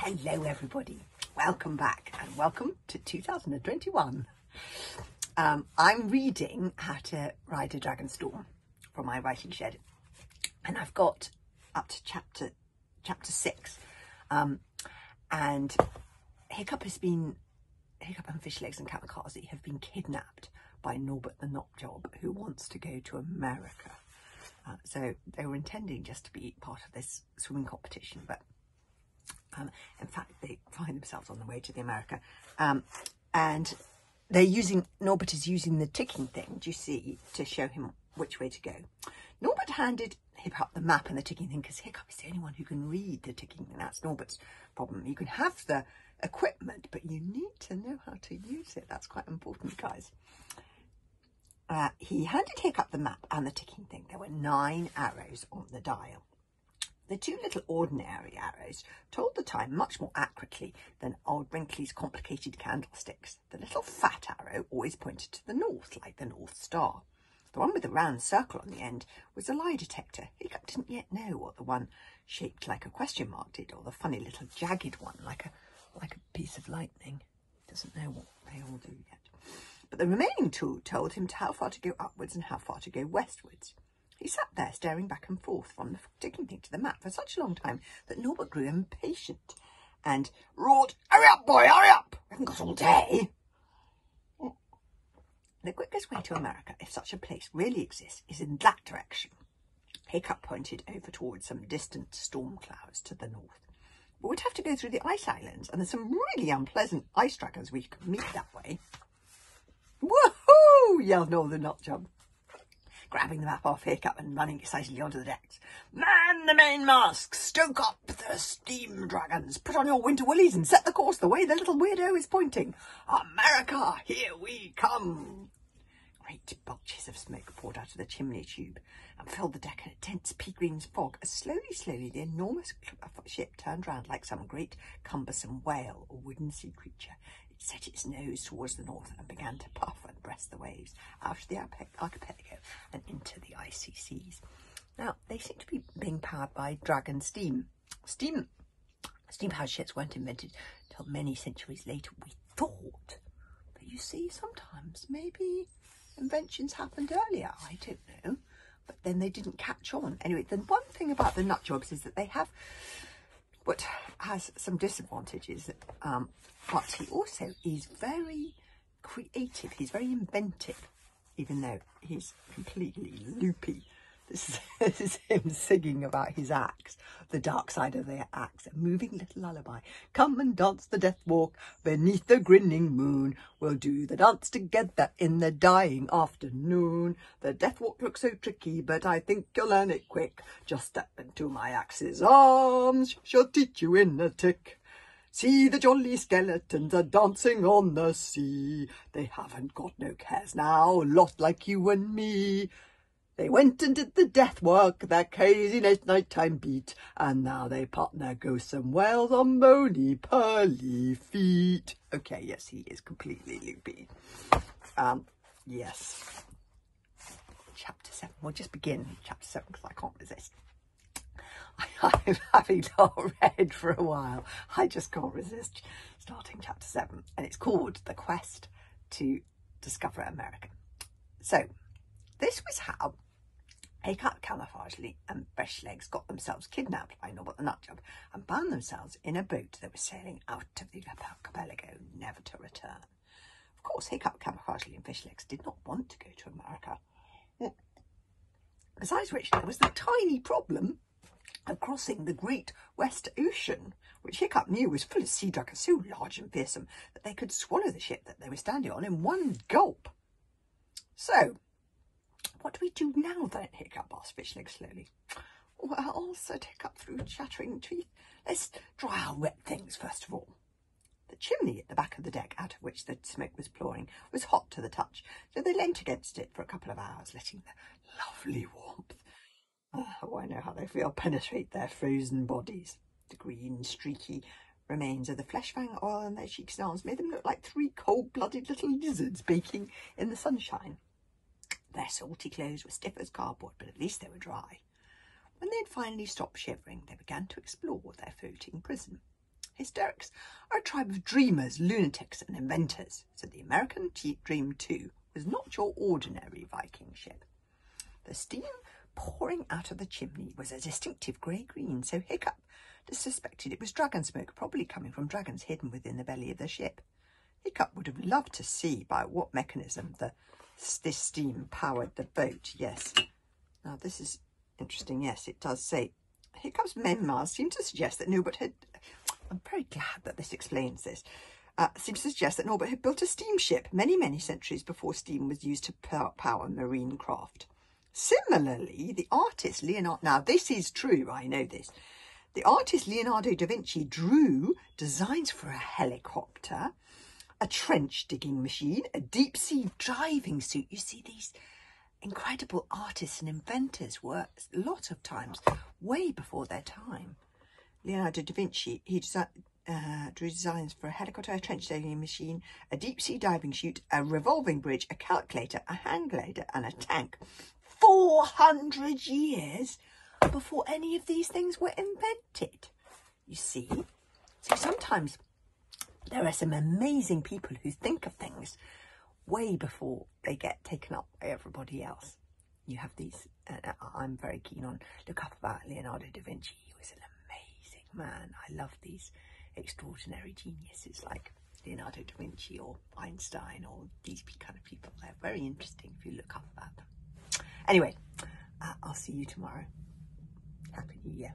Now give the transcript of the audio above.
Hello everybody, welcome back and welcome to 2021. I'm reading How to Ride a Dragon Storm from my writing shed, and I've got up to chapter 6, and Hiccup and Fishlegs and Kamikaze have been kidnapped by Norbert the Knotjob, who wants to go to America. So they were intending just to be part of this swimming competition, but in fact they find themselves on the way to the America, and Norbert is using the ticking thing, do you see, to show him which way to go. Norbert handed Hiccup the map and the ticking thing because Hiccup is the only one who can read the ticking, and that's Norbert's problem. You can have the equipment, but you need to know how to use it. That's quite important, guys. He handed Hiccup the map and the ticking thing. There were 9 arrows on the dial. The 2 little ordinary arrows told the time much more accurately than old Brinkley's complicated candlesticks. The little fat arrow always pointed to the north, like the North Star. The one with the round circle on the end was a lie detector. Hiccup didn't yet know what the one shaped like a question mark did, or the funny little jagged one like a piece of lightning. He doesn't know what they all do yet. But the remaining 2 told him how far to go upwards and how far to go westwards. He sat there staring back and forth from the ticking thing to the map for such a long time that Norbert grew impatient and roared, "Hurry up, boy, hurry up! We haven't got all day." The quickest way to America, if such a place really exists, is in that direction. Hiccup pointed over towards some distant storm clouds to the north. But we'd have to go through the ice islands, and there's some really unpleasant ice dragons we could meet that way. "Woohoo!" yelled Norbert the Knotjob, grabbing the map off Hiccup and running excitedly onto the decks. "Man the mainmasts! Stoke up the steam dragons! Put on your winter woolies and set the course the way the little weirdo is pointing! America, here we come!" Great belches of smoke poured out of the chimney tube and filled the deck in a dense pea-green fog as slowly the enormous ship turned round like some great cumbersome whale or wooden sea creature. It set its nose towards the north and began to puff and breast the waves out of the archipelago and into the icy seas. Now, they seem to be being powered by dragon steam. Steam-powered ships weren't invented until many centuries later, we thought. But you see, sometimes maybe inventions happened earlier, I don't know. But then they didn't catch on. Anyway, the one thing about the Knotjobs is that they have what has some disadvantages, but he also is very creative. He's very inventive, even though he's completely loopy. This is him singing about his axe, the dark side of the axe, a moving little lullaby. "Come and dance the death walk beneath the grinning moon. We'll do the dance together in the dying afternoon. The death walk looks so tricky, but I think you'll learn it quick. Just step into my axe's arms, she'll teach you in a tick. See the jolly skeletons are dancing on the sea. They haven't got no cares now, lot like you and me. They went and did the death work, their crazy nighttime beat, and now they partner ghosts and whales on bony pearly feet." Okay, yes, he is completely loopy. Yes. Chapter 7. We'll just begin chapter 7 because I can't resist. I'm having not read for a while. I just can't resist starting chapter 7. And it's called The Quest to Discover America. So, this was how Hiccup, Kamikaze and Fishlegs got themselves kidnapped by Norbert the Knotjob and found themselves in a boat that was sailing out of the archipelago, never to return. Of course, Hiccup, Kamikaze and Fishlegs did not want to go to America. Besides which, there was the tiny problem of crossing the great West Ocean, which Hiccup knew was full of sea dragons so large and fearsome that they could swallow the ship that they were standing on in one gulp. "So, what do we do now then?" Hiccup asked Fishlegs slowly. "Well," said Hiccup through chattering teeth, "let's dry our wet things first of all." The chimney at the back of the deck, out of which the smoke was pouring, was hot to the touch, so they leant against it for a couple of hours, letting the lovely warmth, oh, I know how they feel, penetrate their frozen bodies. The green, streaky remains of the flesh fang oil on their cheeks and arms made them look like 3 cold-blooded little lizards baking in the sunshine. Their salty clothes were stiff as cardboard, but at least they were dry. When they had finally stopped shivering, they began to explore their floating prison. Hysterics are a tribe of dreamers, lunatics and inventors. So the American Dream 2 was not your ordinary Viking ship. The steam pouring out of the chimney was a distinctive grey-green, so Hiccup suspected it was dragon smoke, probably coming from dragons hidden within the belly of the ship. Hiccup would have loved to see by what mechanism this steam powered the boat. Yes. Now this is interesting. Yes, it does say Hiccup's memoirs seem to suggest that Norbert had... I'm very glad that this explains this. Seems to suggest that Norbert had built a steamship many, many centuries before steam was used to power marine craft. Similarly, the artist Leonardo... Now, this is true, I know this. The artist Leonardo da Vinci drew designs for a helicopter, a trench-digging machine, a deep-sea diving suit. You see, these incredible artists and inventors were a lot of times way before their time. Leonardo da Vinci, he drew designs for a helicopter, a trench-digging machine, a deep-sea diving chute, a revolving bridge, a calculator, a hang glider and a tank. 400 years before any of these things were invented, you see. So sometimes there are some amazing people who think of things way before they get taken up by everybody else. You have these, I'm very keen on, look up about Leonardo da Vinci. He was an amazing man. I love these extraordinary geniuses like Leonardo da Vinci or Einstein or these kind of people. They're very interesting if you look up about them. Anyway, I'll see you tomorrow. Happy New Year.